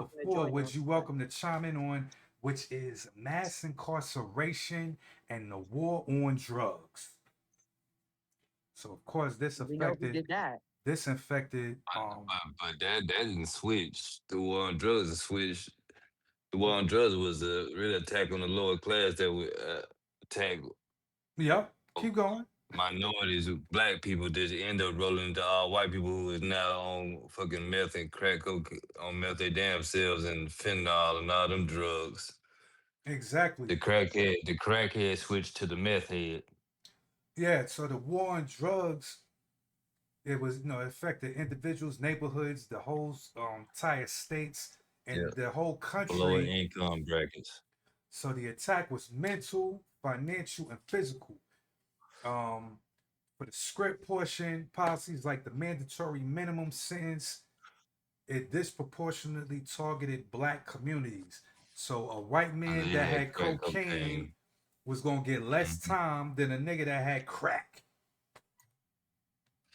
welcome to before, join which us. you welcome to chime in on, which is mass incarceration and the war on drugs. So of course We know who did that. this infected But that didn't switch. The war on drugs is switch. The war oh, on drugs was a real attack on the lower class that would attack yep, keep going. minorities, black people that end up rolling into all white people who is now on fucking meth and crack coke on meth their damn selves and fentanyl and all them drugs. Exactly. The crackhead switched to the meth head. Yeah, so the war on drugs, it was, it affected individuals, neighborhoods, the whole entire states, Yeah, and the whole lower country. income brackets. So the attack was mental, financial, and physical. Um, for the script portion, policies like the mandatory minimum sentence, it disproportionately targeted black communities. So a white man They that had had crack cocaine cocaine. was gonna get less Mhm. time than a nigga that had crack.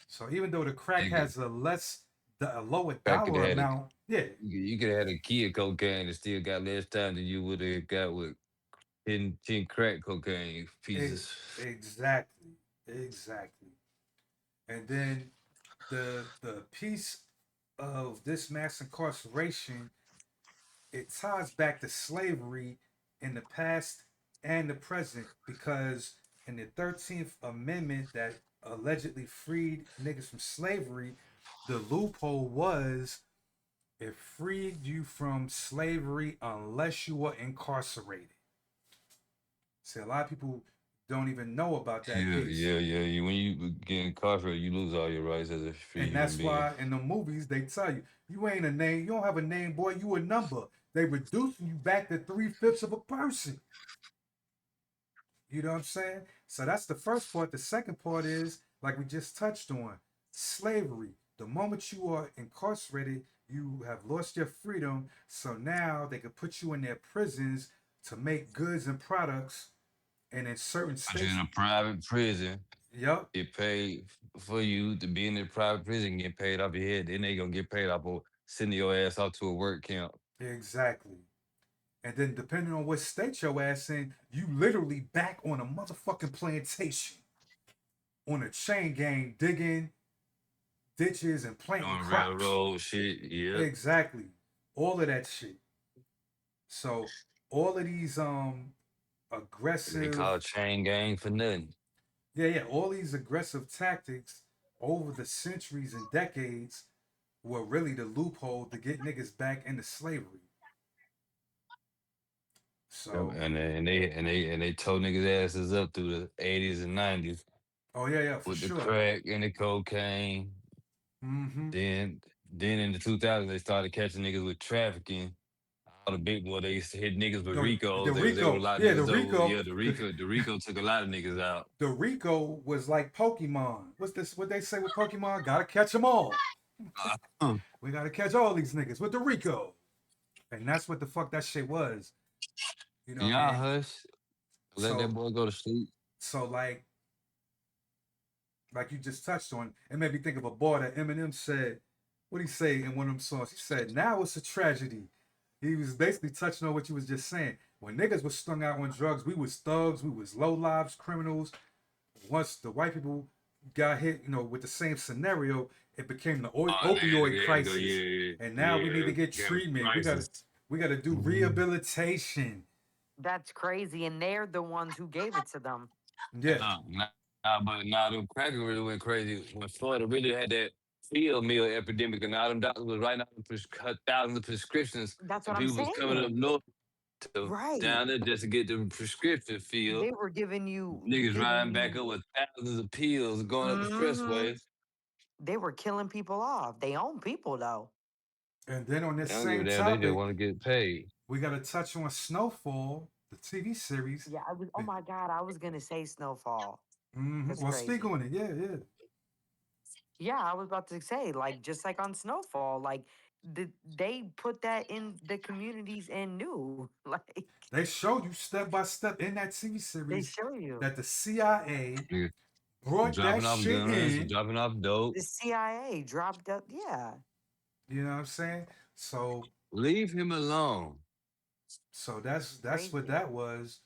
So even though the crack Nigga, has a lower crack could dollar have had a amount, yeah, you could have had a kid cocaine and still got less time than you would have got with 10 crack cocaine e- pieces. exactly, exactly. And then the piece of this mass incarceration, it ties back to slavery in the past and the present because in the 13th Amendment that allegedly freed niggas from slavery, the loophole was it freed you from slavery unless you were incarcerated. See, a lot of people don't even know about that Yeah, piece. yeah, yeah. When you get incarcerated, you lose all your rights as a free And human that's being. why in the movies they tell you, you ain't a name, you don't have a name, boy, you a number. They reducing you back to three-fifths of a person. You know what I'm saying? So that's the first part. The second part is, like we just touched on, slavery. The moment you are incarcerated, you have lost your freedom. So now they can put you in their prisons to make goods and products. And in certain Put you in states, a private prison, yep, get paid for you to be in the private prison, get paid off your head. Then they gonna get paid off for sending your ass out to a work camp. exactly. And then depending on what state your ass in, you literally back on a motherfucking plantation on a chain gang digging ditches and planting Doing crops. railroad shit. Yep. Exactly. All of that shit. So all of these They aggressive, call chain gang for nothing. yeah, all these aggressive tactics over the centuries and decades were really the loophole to get niggas back into slavery. Yep. So, And they tore niggas asses up through the 80s and 90s oh yeah, for with the sure. crack and the cocaine. Mm-hmm. Then in the 2000s they started catching niggas with trafficking. All the big boy they used to hit niggas with The, the Ricos. They would Rico, lock yeah, the niggas up. Rico, Yeah, the Rico took a lot of niggas out. the Rico was like Pokemon. What's this? What they say with Pokemon? Gotta catch them all. We gotta catch all these niggas with the Rico, and that's what the fuck that shit was. You know what I Y'all mean? hush. Let that So, boy go to sleep. so like you just touched on, it made me think of a bar that Eminem said. What he say in one of them songs? He said, "Now it's a tragedy." He was basically touching on what you was just saying. When niggas was strung out on drugs, we was thugs, we was low lives, criminals. Once the white people got hit, with the same scenario, it became the Oh, opioid they go, crisis, yeah, and now we need yeah, to get got a treatment. crisis. We got to do Mhm. rehabilitation. That's crazy. And they're the ones who gave it to them. Yeah, But now them crackers really went crazy when Florida really had that field meal epidemic, and all them doctors was writing out thousands of prescriptions, That's what and I'm people was coming up saying. north to Right. down there just to get the prescription filled. They were Niggas giving riding back you, up with thousands of pills going up the hmm expressways. they were killing people off. They own people though. and then on this They don't give a same damn. They just topic, want to get paid. we got to touch on Snowfall, the TV series. Yeah, oh my God, I was gonna say Snowfall. That's Well, speak crazy. on it. Yeah, yeah. Yeah, I was about to say, like, just like on Snowfall, like they put that in the communities and knew. Like They showed you step by step in that TV they series show you. that the CIA Niggas brought that dropping off shit guns, in. dropping off dope. The CIA dropped up, yeah. You know what I'm saying? So Leave him alone. So It's that's what crazy. that was.